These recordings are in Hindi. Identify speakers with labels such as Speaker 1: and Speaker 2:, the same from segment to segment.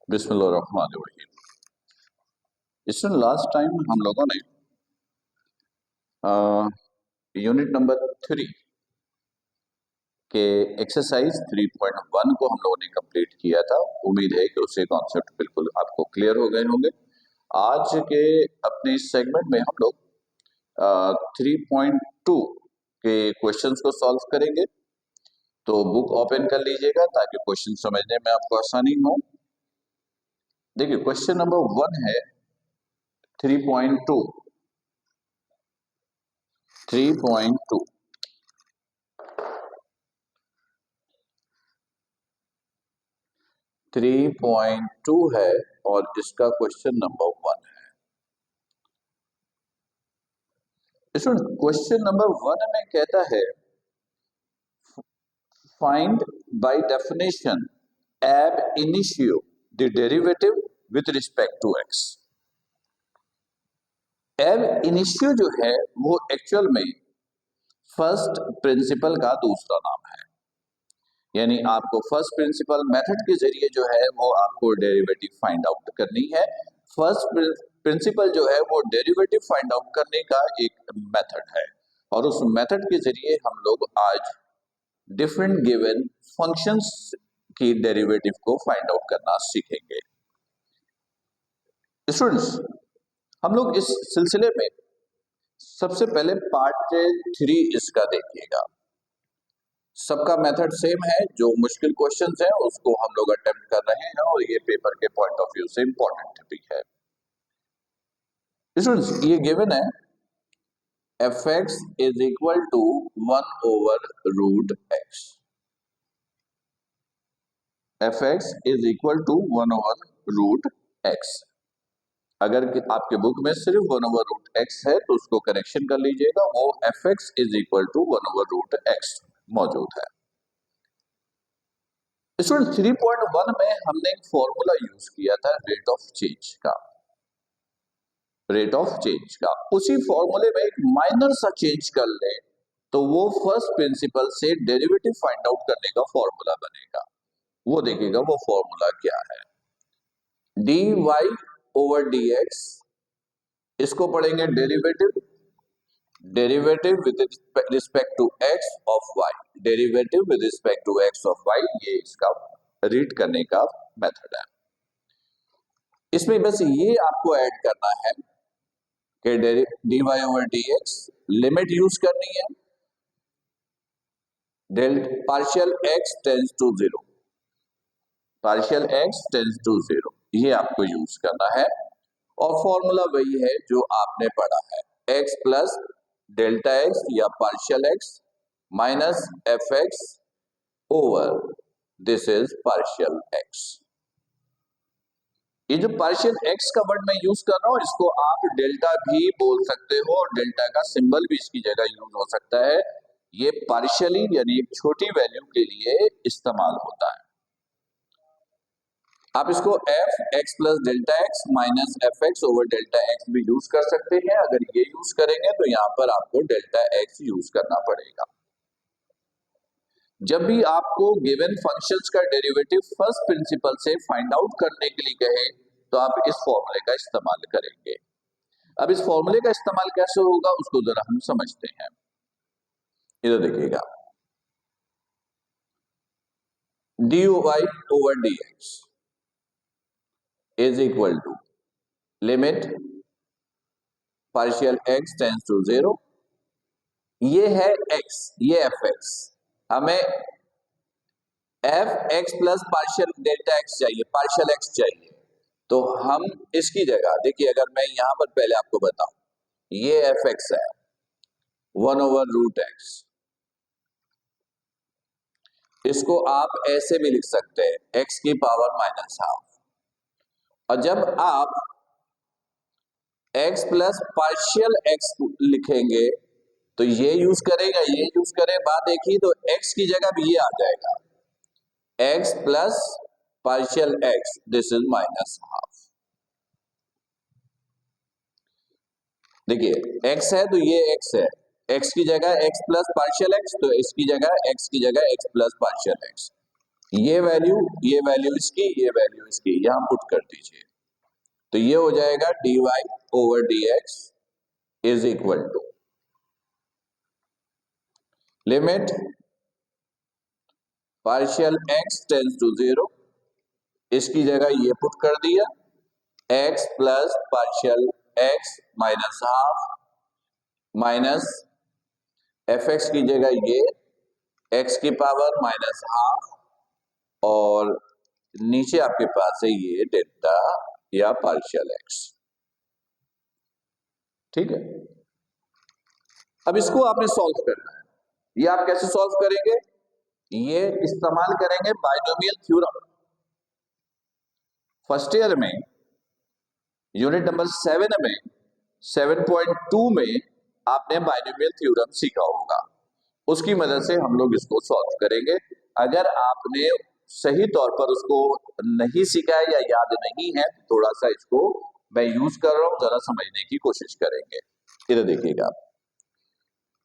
Speaker 1: बिस्मिल्लाहिर्रहमानिर्रहीम। इसमें लास्ट टाइम हम लोगों ने यूनिट नंबर 3 के एक्सरसाइज 3.1 को हम लोगों ने कंप्लीट किया था। उम्मीद है कि उसके कॉन्सेप्ट बिल्कुल आपको क्लियर हो गए होंगे। आज के अपने इस सेगमेंट में हम लोग 3.2 के क्वेश्चंस को सॉल्व करेंगे। तो बुक ओपन कर लीजिएगा ताकि क्वेश्चन समझने में आपको आसानी हो। देखिए क्वेश्चन नंबर 1 है 3.2 3.2 है और इसका क्वेश्चन नंबर 1 है। इसमें क्वेश्चन नंबर 1 में कहता है find by definition ab initio the derivative with respect to x. Ab initio जो है वो एक्चुअल में फर्स्ट प्रिंसिपल का दूसरा नाम है। यानी आपको फर्स्ट प्रिंसिपल मेथड के जरिए जो है वो आपको डेरिवेटिव फाइंड आउट करनी है। फर्स्ट प्रिंसिपल जो है वो डेरिवेटिव फाइंड आउट करने का एक मेथड है और उस मेथड के जरिए हम लोग आज डिफरेंट गिवन फंक्शंस की डेरिवेटिव को फाइंड आउट करना सीखेंगे। स्टूडेंट्स, हम लोग इस सिलसिले में सबसे पहले पार्ट 3 इसका देखिएगा। सबका मेथड सेम है, जो मुश्किल क्वेश्चंस हैं उसको हम लोग अटेम्प्ट कर रहे हैं और ये पेपर के पॉइंट ऑफ व्यू से इंपॉर्टेंट भी है। स्टूडेंट्स, ये गिवन है fx is equal to 1 over root x। fx is equal to 1 over root x। अगर आपके बुक में सिर्फ 1 ओवर रूट x है तो उसको करेक्शन कर लीजिएगा, वो fx is equal to 1 over root x मौजूद है। स्टूडेंट 3.1 में हमने एक फॉर्मूला यूज किया था रेट ऑफ चेंज का। उसी फॉर्मूले में एक माइनर सा चेंज कर ले तो वो फर्स्ट प्रिंसिपल से डेरिवेटिव फाइंड आउट करने का फॉर्मूला बनेगा। वो देखिएगा वो फॉर्मूला क्या है। dy ओवर dx, इसको पढ़ेंगे derivative with respect to x of y। Derivative with respect to x of y, ये इसका रीड करने का मेथड है। इसमें बस ये आपको ऐड करना है कि dy over dx limit use करनी है, partial x tends to 0, partial x tends to 0, ये आपको यूज करना है। और फॉर्मूला वही है जो आपने पढ़ा है, x प्लस डेल्टा x या partial x minus fx over this is partial x। ये जो पार्शियल x का वर्ड मैं यूज कर रहा हूं इसको आप डेल्टा भी बोल सकते हो और डेल्टा का सिंबल भी इसकी जगह यूज हो सकता है। ये पार्शियली यानी एक छोटी वैल्यू के लिए इस्तेमाल होता है। आप इसको F X plus delta x minus F X over delta x भी यूज कर सकते हैं। अगर ये यूज करेंगे तो यहां पर आपको डेल्टा एक्स यूज करना पड़ेगा। जब भी आपको गिवन फंक्शंस का डेरिवेटिव फर्स्ट प्रिंसिपल से फाइंड आउट करने के लिए कहे तो आप इस फॉर्मूले का इस्तेमाल करेंगे। अब इस फॉर्मूले का इस्तेमाल कैसे होगा उसको जरा हम समझते हैं। इधर देखिएगा, dy over dx is equal to limit partial x tends to 0। ये है x, ये fx, हमें fx plus partial delta x चाहिए, पार्शियल x चाहिए। तो हम इसकी जगह देखिए, अगर मैं यहां पर पहले आपको बताऊं, ये fx है 1 ओवर रूट x, इसको आप ऐसे भी लिख सकते हैं x की पावर माइनस हाफ। और जब आप x प्लस पार्शियल x लिखेंगे तो ये यूज करेगा, ये यूज करें, बात देखिए तो x की जगह भी ये आ जाएगा, x plus partial x, this is minus half. देखिए x है तो ये x है, x की जगह x प्लस पार्शियल x, तो इसकी जगह x की जगह x प्लस पार्शियल x, ये वैल्यू इसकी, ये वैल्यू इसकी, यहां पुट कर दीजिए। तो ये हो जाएगा dy over dx is equal to limit partial x tends to 0, इसकी जगह ये पुट कर दिया, x plus partial x minus half minus F x की जगह ये x की पावर माइनस हाफ, और नीचे आपके पास है ये डेल्टा या पार्शियल x। ठीक है, अब इसको आपने सॉल्व करना है। ये आप कैसे सॉल्व करेंगे? ये इस्तेमाल करेंगे बाइनोमियल थ्योरम। फर्स्ट ईयर में यूनिट नंबर 7 में 7.2 में आपने बाइनोमियल थ्योरम सीखा होगा, उसकी मदद से हम लोग इसको सॉल्व करेंगे। अगर आपने सही तौर पर उसको नहीं सीखा है या याद नहीं है, थोड़ा सा इसको मैं यूज कर रहा हूं, जरा समझने की कोशिश करेंगे। इधर देखिएगा,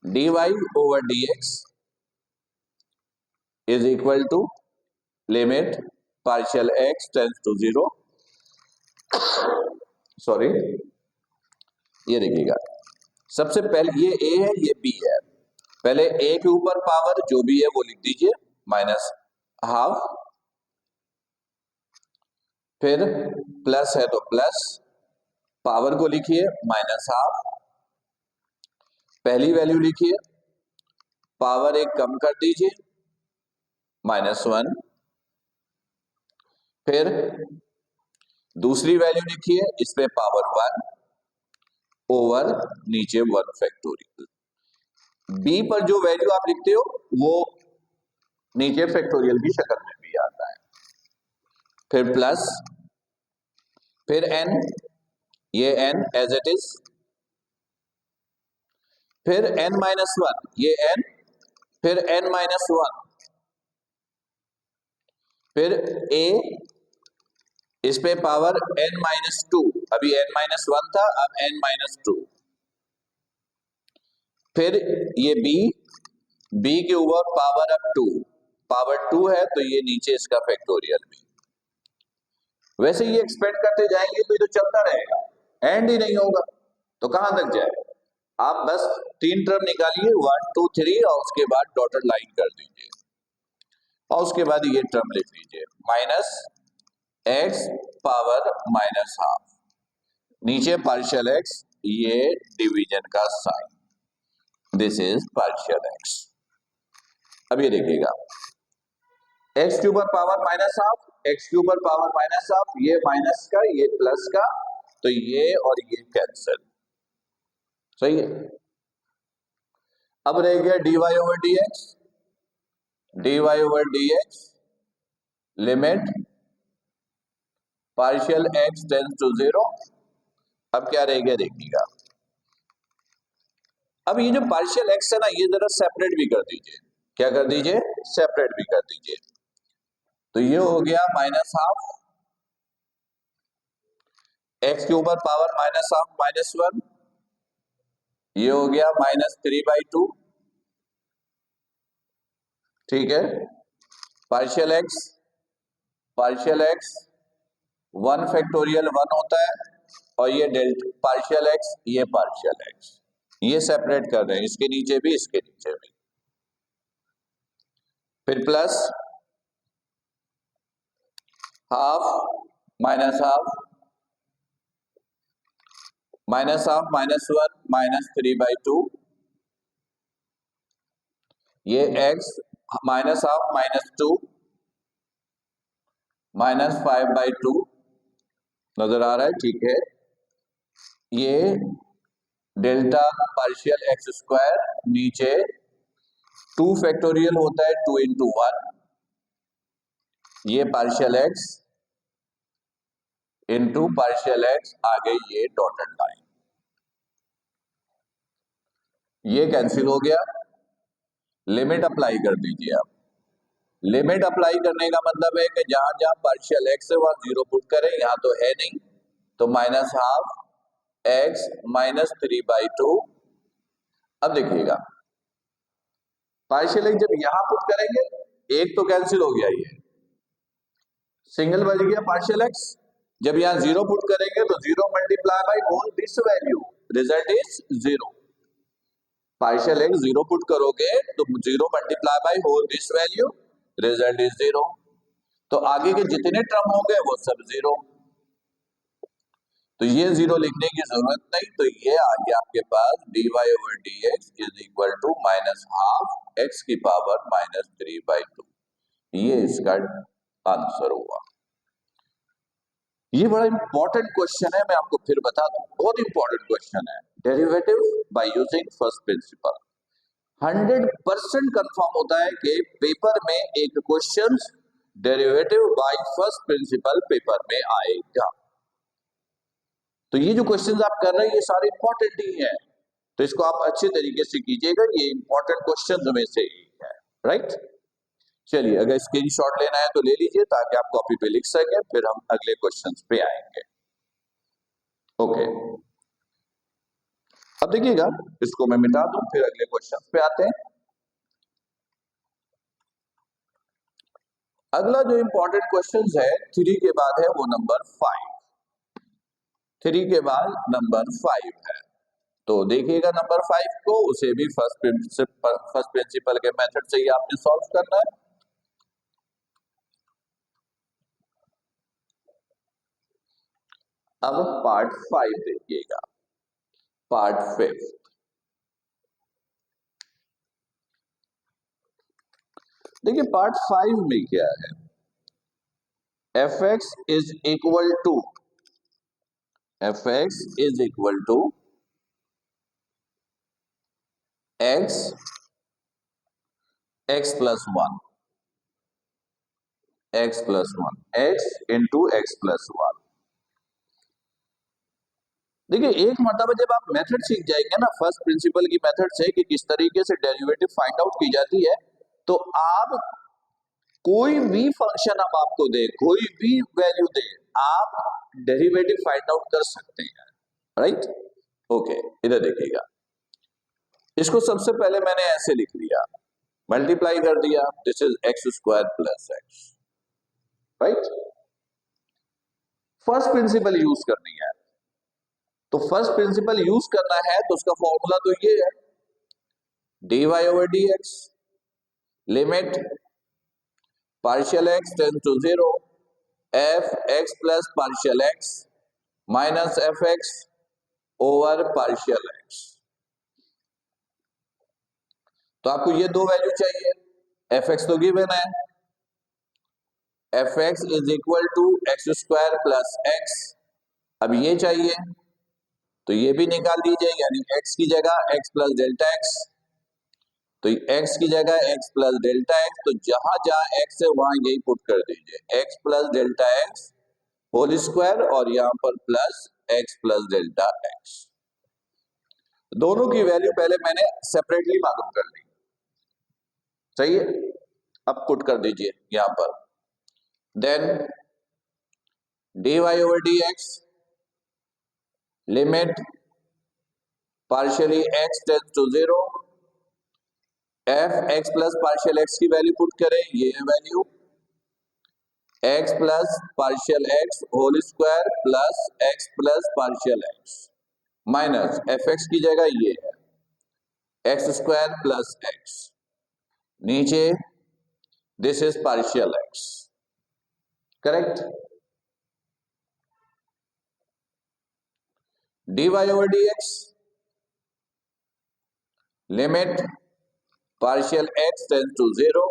Speaker 1: dy over dx is equal to limit partial x tends to 0, sorry, ये देखिएगा, सबसे पहले ये a है, ये b है। पहले a के ऊपर पावर जो भी है वो लिख दीजिए, माइनस हाफ, फिर प्लस है तो प्लस, पावर को लिखिए माइनस हाफ, पहली वैल्यू लिखिए, पावर एक कम कर दीजिए -1, फिर दूसरी वैल्यू लिखिए, इसमें पावर 1 ओवर नीचे 1 फैक्टोरियल। बी पर जो वैल्यू आप लिखते हो वो नीचे फैक्टोरियल की शक्ल में भी आता है, फिर प्लस, फिर n, ये n एज इट इज, फिर n-1, ये n, फिर n-1, फिर a, इस पे पावर n-2, अभी n-1 था, अब n-2, फिर ये b के ऊपर पावर अब 2, पावर 2 है तो ये नीचे इसका फैक्टोरियल भी। वैसे ये एक्सपेंड करते जाएंगे तो ये तो चलता रहेगा, एंड ही नहीं होगा, तो कहां तक जाए। आप बस 3 टर्म निकालिए, 1 2 3, और उसके बाद डॉटेड लाइन कर दीजिए, और उसके बाद ये टर्म लिख लीजिए, minus x power minus half, नीचे पार्शियल x, ये डिवीजन का sign, this is partial x। अब ये देखिएगा, x के ऊपर पावर माइनस हाफ, x के ऊपर पावर माइनस हाफ, ये माइनस का ये प्लस का, तो ये और ये कैंसिल, सही है। अब रह गया dy over dx, dy over dx limit partial x tends to 0। अब क्या रह गया देखिएगा, अब ये जो पार्शियल x है ना, ये जरा सेपरेट भी कर दीजिए, क्या कर दीजिए, सेपरेट भी कर दीजिए। तो ये हो गया माइनस हाफ, x के ऊपर पावर माइनस हाफ -1, ये हो गया -3/2, ठीक है। पार्शियल x 1 फैक्टोरियल 1 होता है, और ये डेल्टा पार्शियल x, ये पार्शियल x, ये सेपरेट कर रहे हैं, इसके नीचे भी इसके नीचे भी, फिर प्लस हाफ माइनस हाफ -1 -3/2, ये x माइनस हाफ -2 -5/2, नजर आ रहा है, ठीक है। ये डेल्टा पार्शियल x स्क्वायर, नीचे 2 फैक्टोरियल होता है 2 × 1, ये partial x into partial x, आगे ये डॉटेड लाइन, ये कैंसिल हो गया। लिमिट अप्लाई कर दीजिए आप, लिमिट अप्लाई करने का मतलब है कि जहां जहां पार्शियल x है वहां 0 पुट करें, यहां तो है नहीं, तो माइनस हाफ x -3/2। अब देखिएगा, पार्शियल x जब यहां पुट करेंगे, एक तो कैंसिल हो गया, ये सिंगल बच गया पार्शियल एक्स। जब यहां जीरो पुट करेंगे तो zero multiply by whole this value, result is zero. Partial X zero put करोगे तो zero multiply by whole this value, result is zero. तो आगे के जितने टर्म होंगे वो सब जीरो, तो ये जीरो लिखने की जरूरत नहीं। तो ये आ गया आपके पास dy over D X is equal to minus half X की पावर माइनस 3/2। ये इसका आंसर हुआ। ये बड़ा इंपॉर्टेंट क्वेश्चन है, मैं आपको फिर बता दूं, बहुत इंपॉर्टेंट क्वेश्चन है। Derivative by using first principle 100% confirm होता है कि पेपर में एक question derivative by first principle paper में आएगा। तो ये जो क्वेश्चंस आप कर रहे हैं ये सारे इंपॉर्टेंट ही हैं, तो इसको आप अच्छे तरीके से कीजिएगा, ये इंपॉर्टेंट क्वेश्चंस में से एक है, राइट। चलिए, अगर स्क्रीनशॉट लेना है तो ले लीजिए ताकि आप कॉपी पे लिख सकें, फिर हम अगले क्वेश्चंस पे आएंगे। ओके, अब देखिएगा, इसको मैं मिटा दूं, फिर अगले क्वेश्चंस पे आते हैं। अगला जो इंपॉर्टेंट क्वेश्चन है 3 के बाद है वो नंबर 5। 3 के बाद नंबर 5 है, तो देखिएगा नंबर 5 को, उसे भी फर्स्ट प्रिंसिपल के मेथड से ही आपने सॉल्व करना है। अब पार्ट 5 देखिएगा, पार्ट 5। देखिए पार्ट 5 में क्या है, F X is equal to X X plus one, X into X plus one. देखिए एक मरतबा जब आप मेथड सीख जाएंगे ना फर्स्ट प्रिंसिपल की मेथड से कि किस तरीके से डेरिवेटिव फाइंड आउट की जाती है, तो आप कोई भी फंक्शन हम आपको दे, कोई भी वैल्यू दे, आप डेरिवेटिव फाइंड आउट कर सकते हैं, राइट। ओके, इधर देखिएगा, इसको सबसे पहले मैंने ऐसे लिख लिया, मल्टीप्लाई कर दिया, this is x square plus x, right. First principle use करनी है, तो फर्स्ट प्रिंसिपल यूज करना है तो उसका फॉर्मूला तो ये है, dy over dx limit partial X tends to 0 F X plus partial X minus F X over partial X. तो आपको ये दो वैल्यू चाहिए, एफ एक्स तो गिवन है, F X is equal to X square plus X, अब ये चाहिए, तो ये भी निकाल दीजिए, यानी x की जगह x प्लस डेल्टा एक्स, तो x की जगह x प्लस डेल्टा एक्स, तो जहां जहां x है वहां यही पुट कर दीजिए, x plus delta X whole square और यहां पर plus x plus delta X. दोनों की वैल्यू पहले मैंने सेपरेटली मालूम कर ली, सही है। अब पुट कर दीजिए यहां पर, then dy over dx limit partially x tends to 0 F X plus partial X की वैल्यू पुट करें, ये है value x plus partial X whole square plus x plus partial X minus F x की जगह ये है एक्स स्क्वायर प्लस एक्स, नीचे this is partial X, correct. dy over dx limit partial X tends to 0,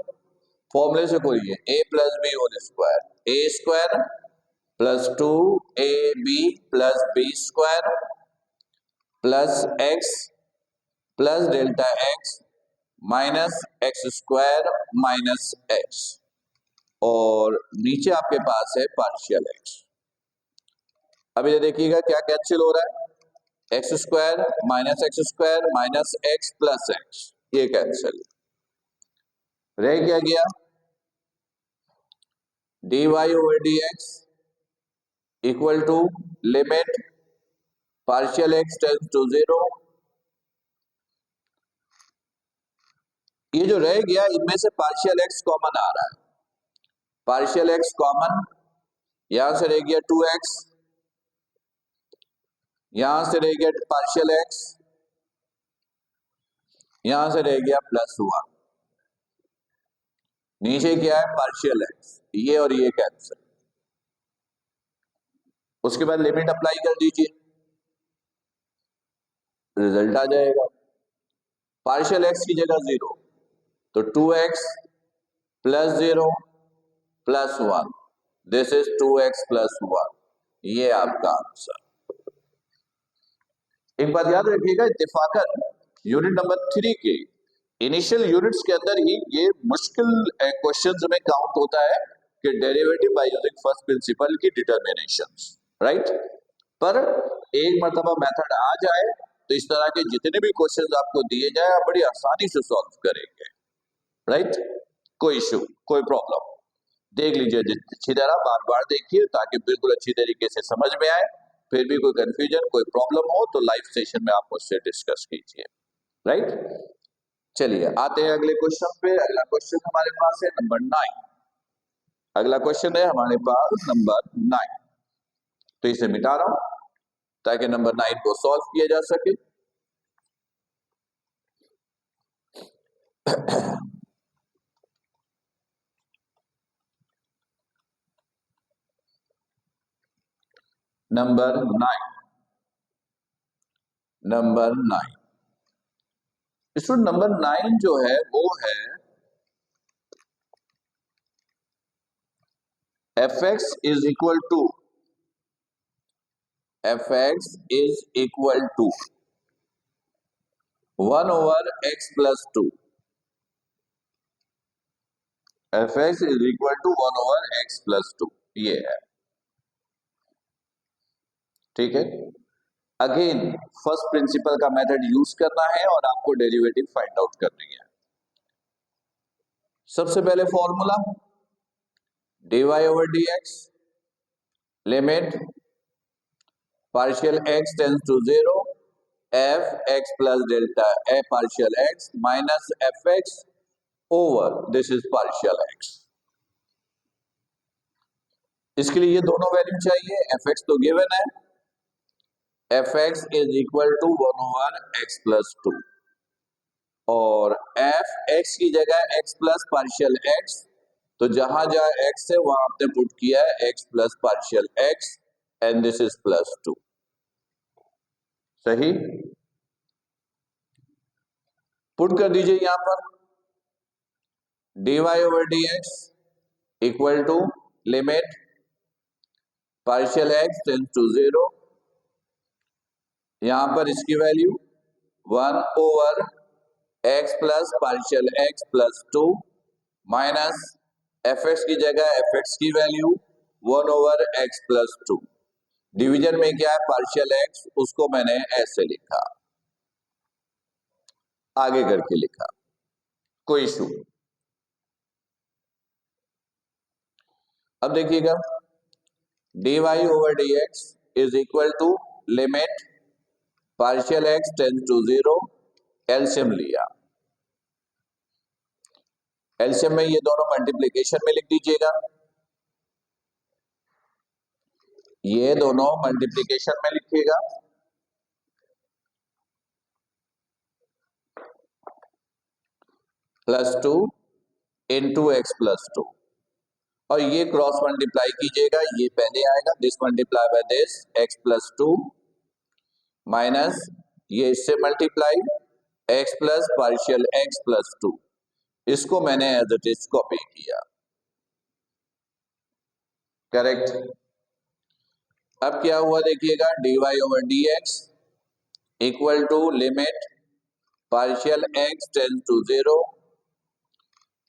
Speaker 1: फॉर्मूले से खोलिए a plus B whole square, a square plus 2ab plus b square plus x plus delta x minus x square minus x, और नीचे आपके पास है पार्शियल एक्स। अब ये देखिएगा क्या कैंसिल हो रहा है, X square minus X plus X, ये कैंसिल रह क्या गया, dy over dx equal to limit partial X tends to 0, ये जो रह गया इनमें से पार्शियल एक्स कॉमन आ रहा है, पार्शियल एक्स कॉमन, यहां से रह गया 2x, यहां से रह गया पार्शियल x, यहां से रह गया +1, नीचे क्या है पार्शियल x, ये और ये कैंसिल। उसके बाद लिमिट अप्लाई कर दीजिए, रिजल्ट आ जाएगा। पार्शियल x की जगह 0, तो 2x plus 0 plus 1, this is 2x plus 1, ये आपका आंसर। एक बात याद रखिएगा, इत्तेफाकन यूनिट नंबर 3 के इनिशियल यूनिट्स के अंदर ही ये मुश्किल क्वेश्चंस में काउंट होता है कि derivative by using first principle की डिटर्मिनेशंस, राइट। पर एक मर्तबा मेथड आ जाए तो इस तरह के जितने भी क्वेश्चंस आपको दिए जाए आप बड़ी आसानी से सॉल्व करेंगे, राइट। कोई इशू, कोई प्रॉब्लम, देख लीजिए अच्छी तरह, बार बार देखिए ताकि बिल्कुल अच्छी तरीके से समझ में आए। फिर भी कोई कंफ्यूजन, कोई प्रॉब्लम हो तो लाइव सेशन में आप मुझसे डिस्कस कीजिए, राइट। चलिए आते हैं अगले क्वेश्चन पे। अगला क्वेश्चन हमारे पास है नंबर 9। अगला क्वेश्चन है हमारे पास नंबर 9, तो इसे मिटा रहा हूं ताकि नंबर 9 को सॉल्व किया जा सके। नंबर 9, नंबर 9, स्टूडेंट नंबर 9 जो है वो है fx is equal to, fx is equal to 1 over x plus 2, fx is equal to 1 over x plus 2, ये है, ठीक है। अगेन फर्स्ट प्रिंसिपल का मेथड यूज करना है और आपको डेरिवेटिव फाइंड आउट करनी है। सबसे पहले formula dy over dx, limit partial x tends to 0, f x plus delta A partial x minus F X over this is partial x। इसके लिए ये दोनों वैल्यू चाहिए, एफ एक्स तो गिवन है, F X is equal to 1 over x plus 2, और एफ एक्स की जगह x प्लस पार्शियल x, तो जहां जहां x है वहां आपने पुट किया है x plus partial x and this is plus 2, सही। पुट कर दीजिए यहां पर dy over dx equal to limit partial x tends to 0, यहां पर इसकी value 1 over x plus partial x plus 2 minus F x की जगह एफ एक्स की value 1 over x plus 2, division में क्या है पार्शियल x, उसको मैंने ऐसे लिखा, आगे करके लिखा, कोई इशू। अब देखिएगा dy over dx is equal to limit partial x tends to 0, LCM लिया, एलसीएम में ये दोनों मल्टीप्लिकेशन में लिख दीजिएगा, ये दोनों मल्टीप्लिकेशन में लिखिएगा, प्लस 2 इंटू एक्स प्लस 2, और ये क्रॉस मल्टीप्लाई कीजिएगा, ये पहले आएगा this multiply by this X plus 2 minus ये इससे multiply X plus partial x plus 2, इसको मैंने एज इट इज कॉपी किया, करेक्ट। अब क्या हुआ देखिएगा dy over dx equal to limit partial x tends to 0,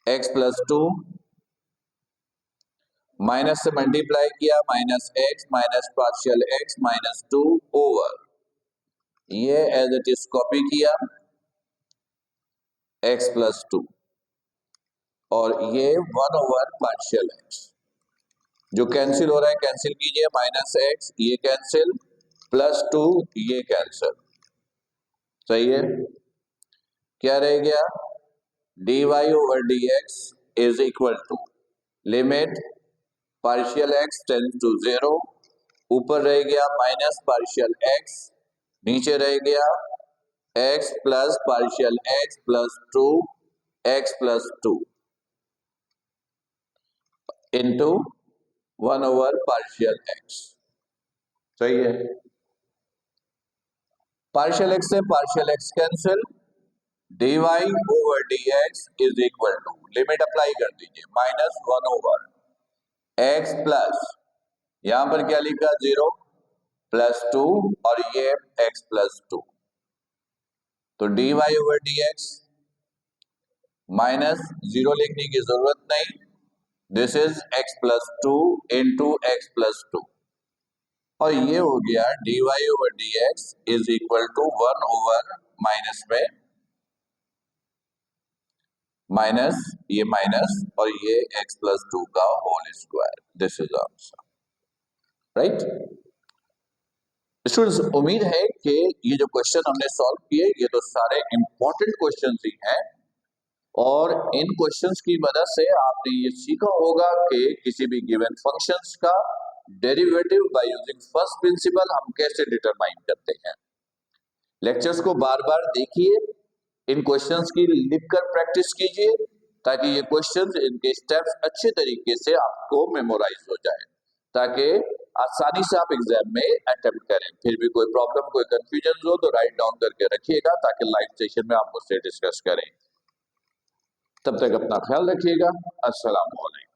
Speaker 1: x plus 2 minus से मल्टीप्लाई किया minus x minus partial x minus 2 over, ये एज इट इज कॉपी किया x प्लस 2, और ये 1 ओवर पार्शियल x, जो कैंसिल हो रहा है कैंसिल कीजिए, माइनस x ये कैंसिल, प्लस 2 ये कैंसिल, सही है। क्या रह गया dy over dx is equal to limit partial X tends to 0, ऊपर रह गया माइनस पार्शियल एक्स, नीचे रह गया x plus partial x plus 2 x plus 2 into 1/पार्शियल एक्स। सही है। पार्शियल एक्स से partial x cancel, dy/dx is equal to, limit apply कर दीजिए, -1/x प्लस, यहां पर क्या लिखा 0 प्लस 2 और ये x प्लस 2, तो dy/dx माइनस 0 लिखने की जरूरत नहीं, this is x plus 2 into X plus 2, और ये हो गया dy/dx is equal to 1 minus में माइनस, ये माइनस और ये x प्लस 2 का whole square, this is answer, right. Students, उम्मीद है कि ये जो क्वेश्चन हमने सॉल्व किए ये तो सारे इंपॉर्टेंट क्वेश्चंस ही हैं, और इन क्वेश्चंस की मदद से आपने ये सीखा होगा कि किसी भी गिवन फंक्शंस का derivative by using first principle हम कैसे डिटरमाइन करते हैं। लेक्चर्स को बार बार देखिए, इन क्वेश्चंस की लिखकर प्रैक्टिस कीजिए, ताकि ये क्वेश्चंस, इनके स्टेप्स अच्छे तरीके से आपको मेमोराइज हो जाए, ताकि आसानी से आप एग्जाम में अटेम्प्ट करें। फिर भी कोई प्रॉब्लम, कोई कंफ्यूजन हो तो राइट डाउन करके रखिएगा, ताकि लाइव सेशन में आप मुझसे डिस्कस करें। तब तक अपना ख्याल रखिएगा। अस्सलाम वालेकुम।